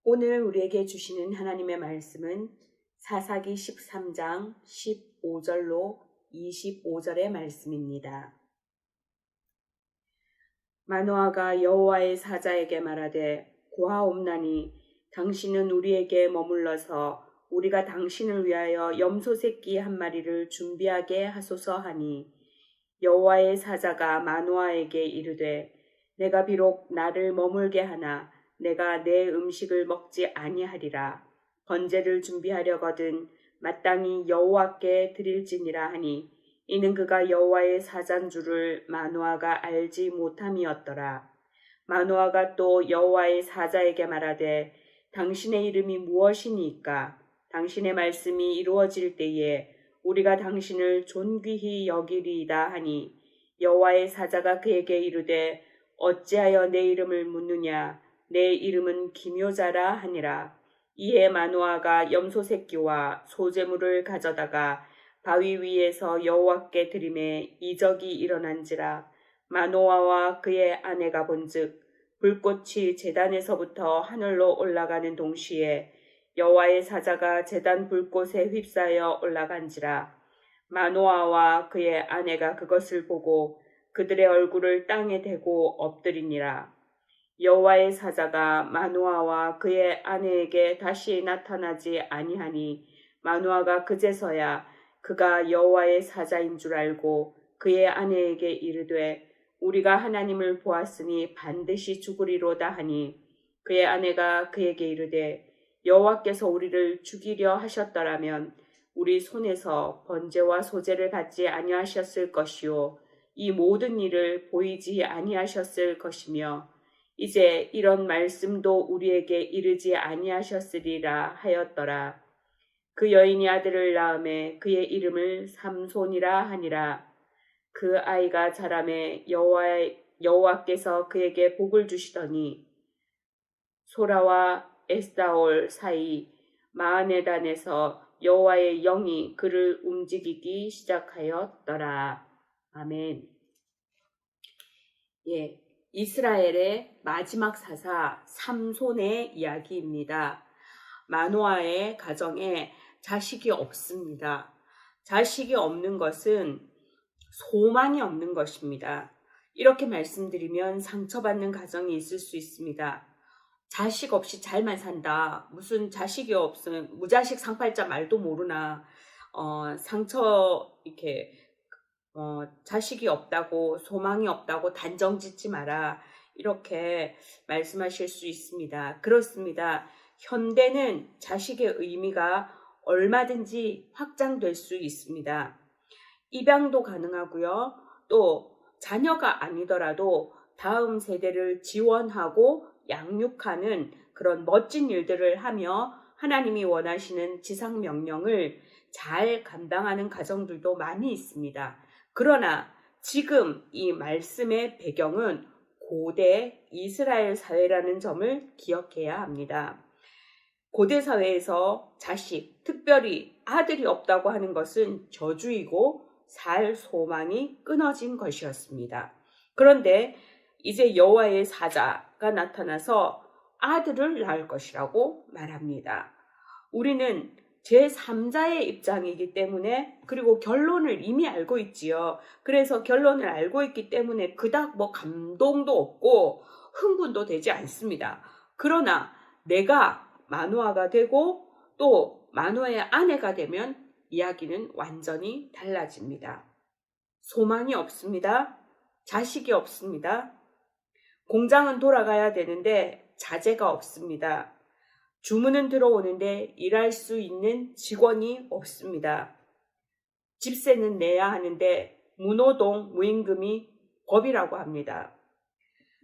오늘 우리에게 주시는 하나님의 말씀은 사사기 13장 15절로 25절의 말씀입니다. 마노아가 여호와의 사자에게 말하되 고하옵나니 당신은 우리에게 머물러서 우리가 당신을 위하여 염소 새끼 한 마리를 준비하게 하소서 하니 여호와의 사자가 마노아에게 이르되 내가 비록 나를 머물게 하나 내가 내 음식을 먹지 아니하리라. 번제를 준비하려거든 마땅히 여호와께 드릴지니라 하니 이는 그가 여호와의 사자인 줄을 마노아가 알지 못함이었더라. 마노아가 또 여호와의 사자에게 말하되 당신의 이름이 무엇이니까? 당신의 말씀이 이루어질 때에 우리가 당신을 존귀히 여기리이다 하니 여호와의 사자가 그에게 이르되 어찌하여 내 이름을 묻느냐? 내 이름은 기묘자라 하니라. 이에 마노아가 염소 새끼와 소제물을 가져다가 바위 위에서 여호와께 드리매 이적이 일어난지라. 마노아와 그의 아내가 본즉 불꽃이 제단에서부터 하늘로 올라가는 동시에 여호와의 사자가 제단 불꽃에 휩싸여 올라간지라. 마노아와 그의 아내가 그것을 보고 그들의 얼굴을 땅에 대고 엎드리니라. 여호와의 사자가 마노아와 그의 아내에게 다시 나타나지 아니하니 마노아가 그제서야 그가 여호와의 사자인 줄 알고 그의 아내에게 이르되 우리가 하나님을 보았으니 반드시 죽으리로다 하니 그의 아내가 그에게 이르되 여호와께서 우리를 죽이려 하셨더라면 우리 손에서 번제와 소제를 받지 아니하셨을 것이요 이 모든 일을 보이지 아니하셨을 것이며 이제 이런 말씀도 우리에게 이르지 아니하셨으리라 하였더라. 그 여인이 아들을 낳음에 그의 이름을 삼손이라 하니라. 그 아이가 자라매 여호와께서 그에게 복을 주시더니 소라와 에스다올 사이 마하네단에서 여호와의 영이 그를 움직이기 시작하였더라. 아멘. 이스라엘의 마지막 사사 삼손의 이야기입니다. 마노아의 가정에 자식이 없습니다. 자식이 없는 것은 소망이 없는 것입니다. 이렇게 말씀드리면 상처받는 가정이 있을 수 있습니다. 자식 없이 잘만 산다. 무슨 자식이 없으면 무자식 상팔자 말도 모르나. 상처 이렇게 자식이 없다고 소망이 없다고 단정 짓지 마라. 이렇게 말씀하실 수 있습니다. 그렇습니다. 현대는 자식의 의미가 얼마든지 확장될 수 있습니다. 입양도 가능하고요. 또 자녀가 아니더라도 다음 세대를 지원하고 양육하는 그런 멋진 일들을 하며 하나님이 원하시는 지상 명령을 잘 감당하는 가정들도 많이 있습니다. 그러나 지금 이 말씀의 배경은 고대 이스라엘 사회라는 점을 기억해야 합니다. 고대 사회에서 자식, 특별히 아들이 없다고 하는 것은 저주이고 살 소망이 끊어진 것이었습니다. 그런데 이제 여호와의 사자가 나타나서 아들을 낳을 것이라고 말합니다. 우리는 제3자의 입장이기 때문에 그리고 결론을 이미 알고 있지요. 그래서 결론을 알고 있기 때문에 그닥 감동도 없고 흥분도 되지 않습니다. 그러나 내가 마노아가 되고 또 마노아의 아내가 되면 이야기는 완전히 달라집니다. 소망이 없습니다. 자식이 없습니다. 공장은 돌아가야 되는데 자재가 없습니다. 주문은 들어오는데 일할 수 있는 직원이 없습니다. 집세는 내야 하는데 무노동, 무임금이 법이라고 합니다.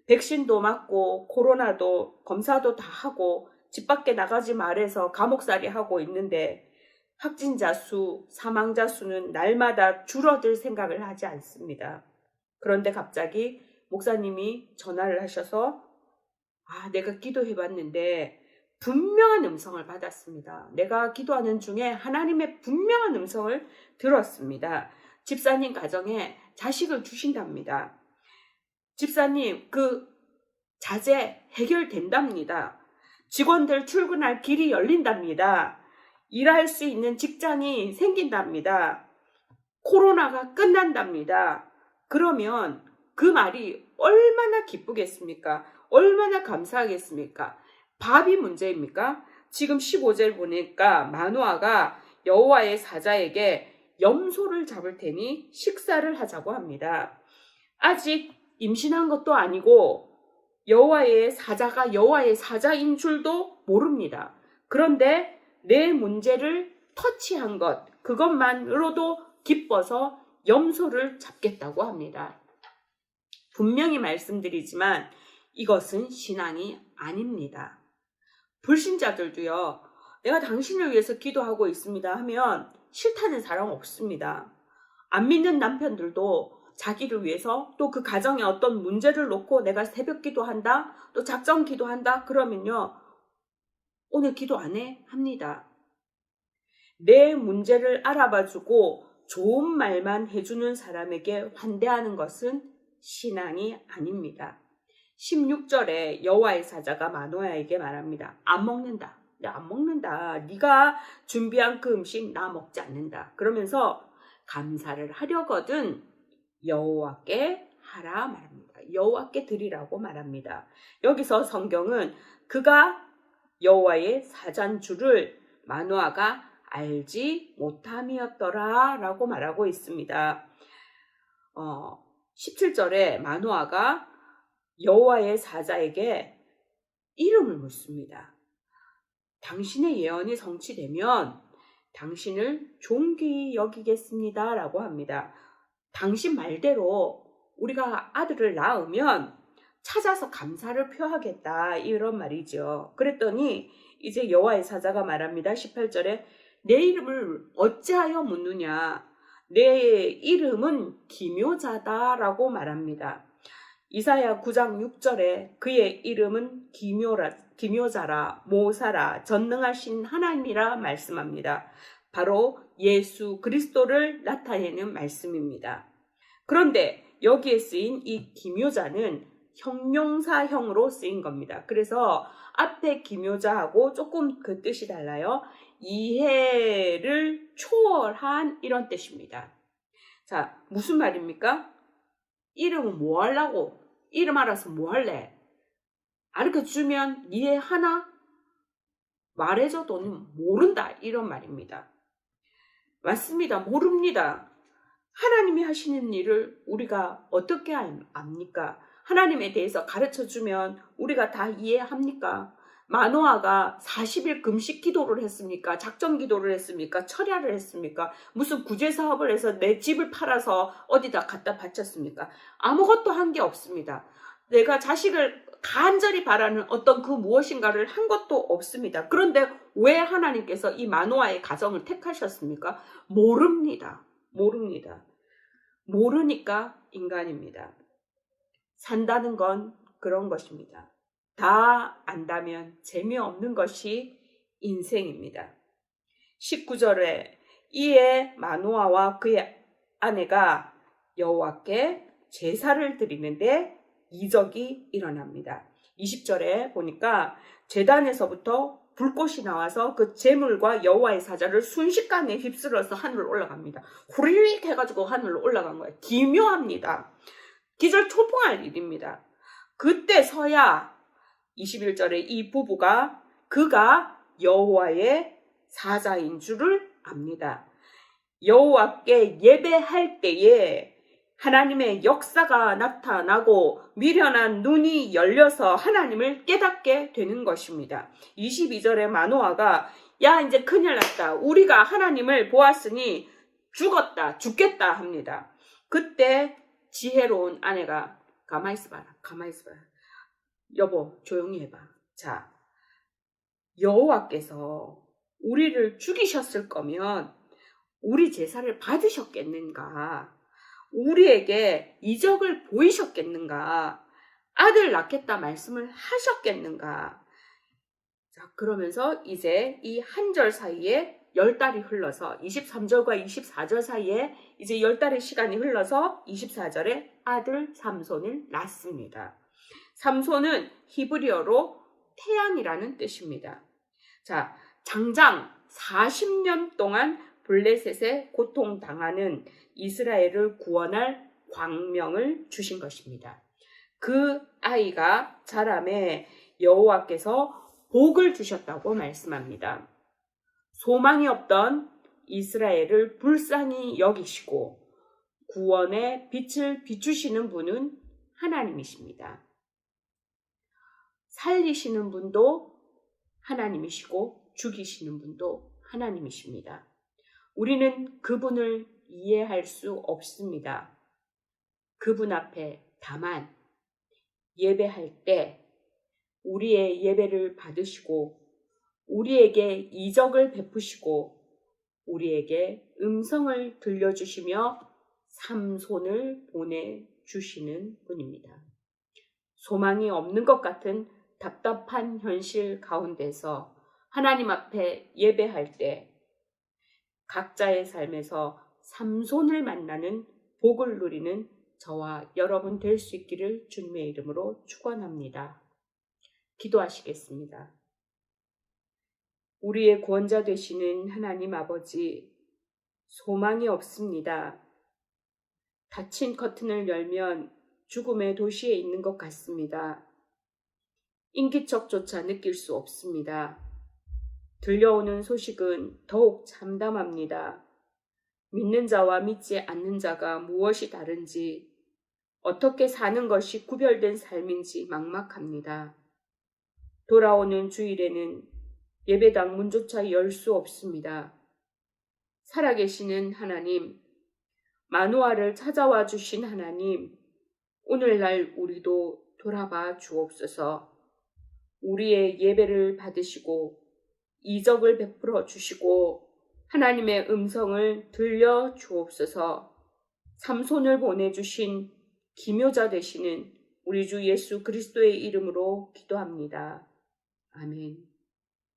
백신도 맞고 코로나도 검사도 다 하고 집 밖에 나가지 말아서 감옥살이 하고 있는데 확진자 수, 사망자 수는 날마다 줄어들 생각을 하지 않습니다. 그런데 갑자기 목사님이 전화를 하셔서 내가 기도해봤는데 분명한 음성을 받았습니다. 내가 기도하는 중에 하나님의 분명한 음성을 들었습니다. 집사님 가정에 자식을 주신답니다. 집사님 그 자제 해결된답니다. 직원들 출근할 길이 열린답니다. 일할 수 있는 직장이 생긴답니다. 코로나가 끝난답니다. 그러면 그 말이 얼마나 기쁘겠습니까? 얼마나 감사하겠습니까? 밥이 문제입니까? 지금 15절 보니까 마노아가 여호와의 사자에게 염소를 잡을 테니 식사를 하자고 합니다. 아직 임신한 것도 아니고 여호와의 사자가 여호와의 사자인 줄도 모릅니다. 그런데 내 문제를 터치한 것, 그것만으로도 기뻐서 염소를 잡겠다고 합니다. 분명히 말씀드리지만 이것은 신앙이 아닙니다. 불신자들도요, 내가 당신을 위해서 기도하고 있습니다 하면 싫다는 사람 없습니다. 안 믿는 남편들도 자기를 위해서 또 그 가정에 어떤 문제를 놓고 내가 새벽 기도한다, 또 작정 기도한다 그러면요, 오늘 기도 안 해? 합니다. 내 문제를 알아봐주고 좋은 말만 해주는 사람에게 환대하는 것은 신앙이 아닙니다. 16절에 여호와의 사자가 마노아에게 말합니다. 안 먹는다. 안 먹는다. 네가 준비한 그 음식 나 먹지 않는다. 그러면서 감사를 하려거든 여호와께 하라 말합니다. 여호와께 드리라고 말합니다. 여기서 성경은 그가 여호와의 사자인 줄을 마노아가 알지 못함이었더라 라고 말하고 있습니다. 17절에 마노아가 여호와의 사자에게 이름을 묻습니다. 당신의 예언이 성취되면 당신을 존귀히 여기겠습니다 라고 합니다. 당신 말대로 우리가 아들을 낳으면 찾아서 감사를 표하겠다 이런 말이죠. 그랬더니 이제 여호와의 사자가 말합니다. 18절에 내 이름을 어찌하여 묻느냐, 내 이름은 기묘자다라고 말합니다. 이사야 9장 6절에 그의 이름은 기묘자라, 모사라, 전능하신 하나님이라 말씀합니다. 바로 예수 그리스도를 나타내는 말씀입니다. 그런데 여기에 쓰인 이 기묘자는 형용사형으로 쓰인 겁니다. 그래서 앞에 기묘자하고 조금 그 뜻이 달라요. 이해를 초월한 이런 뜻입니다. 자, 무슨 말입니까? 이름은 뭐 하려고? 이름 알아서 뭐 할래? 가르쳐주면 이해하나? 말해줘도 모른다 이런 말입니다. 맞습니다. 모릅니다. 하나님이 하시는 일을 우리가 어떻게 압니까? 하나님에 대해서 가르쳐주면 우리가 다 이해합니까? 마노아가 40일 금식 기도를 했습니까? 작정 기도를 했습니까? 철야를 했습니까? 무슨 구제 사업을 해서 내 집을 팔아서 어디다 갖다 바쳤습니까? 아무것도 한 게 없습니다. 내가 자식을 간절히 바라는 어떤 그 무엇인가를 한 것도 없습니다. 그런데 왜 하나님께서 이 마노아의 가정을 택하셨습니까? 모릅니다. 모르니까 인간입니다. 산다는 건 그런 것입니다. 다 안다면 재미없는 것이 인생입니다. 19절에 이에 마노아와 그의 아내가 여호와께 제사를 드리는데 이적이 일어납니다. 20절에 보니까 제단에서부터 불꽃이 나와서 그 제물과 여호와의 사자를 순식간에 휩쓸어서 하늘로 올라갑니다. 후리릭 해가지고 하늘로 올라간 거예요. 기묘합니다. 기절초풍할 일입니다. 그때서야 21절에 이 부부가 그가 여호와의 사자인 줄을 압니다. 여호와께 예배할 때에 하나님의 역사가 나타나고 미련한 눈이 열려서 하나님을 깨닫게 되는 것입니다. 22절에 마노아가 야 이제 큰일 났다. 우리가 하나님을 보았으니 죽겠다 합니다. 그때 지혜로운 아내가 가만히 있어봐라. 여보 조용히 해봐. 자, 여호와께서 우리를 죽이셨을 거면 우리 제사를 받으셨겠는가? 우리에게 이적을 보이셨겠는가? 아들 낳겠다 말씀을 하셨겠는가? 자, 그러면서 이제 이 한 절 사이에 10달이 흘러서 23절과 24절 사이에 이제 10달의 시간이 흘러서 24절에 아들 삼손을 낳습니다. 삼손은 히브리어로 태양이라는 뜻입니다. 자, 장장 40년 동안 블레셋에 고통당하는 이스라엘을 구원할 광명을 주신 것입니다. 그 아이가 자라매 여호와께서 복을 주셨다고 말씀합니다. 소망이 없던 이스라엘을 불쌍히 여기시고 구원의 빛을 비추시는 분은 하나님이십니다. 살리시는 분도 하나님이시고 죽이시는 분도 하나님이십니다. 우리는 그분을 이해할 수 없습니다. 그분 앞에 다만 예배할 때 우리의 예배를 받으시고 우리에게 이적을 베푸시고 우리에게 음성을 들려주시며 삼손을 보내주시는 분입니다. 소망이 없는 것 같은 답답한 현실 가운데서 하나님 앞에 예배할 때 각자의 삶에서 삼손을 만나는 복을 누리는 저와 여러분 될 수 있기를 주님의 이름으로 축원합니다. 기도하시겠습니다. 우리의 구원자 되시는 하나님 아버지, 소망이 없습니다. 닫힌 커튼을 열면 죽음의 도시에 있는 것 같습니다. 인기척조차 느낄 수 없습니다. 들려오는 소식은 더욱 참담합니다. 믿는 자와 믿지 않는 자가 무엇이 다른지, 어떻게 사는 것이 구별된 삶인지 막막합니다. 돌아오는 주일에는 예배당 문조차 열 수 없습니다. 살아계시는 하나님, 마누아를 찾아와 주신 하나님, 오늘날 우리도 돌아봐 주옵소서. 우리의 예배를 받으시고 이적을 베풀어 주시고 하나님의 음성을 들려 주옵소서. 삼손을 보내주신 기묘자 되시는 우리 주 예수 그리스도의 이름으로 기도합니다. 아멘.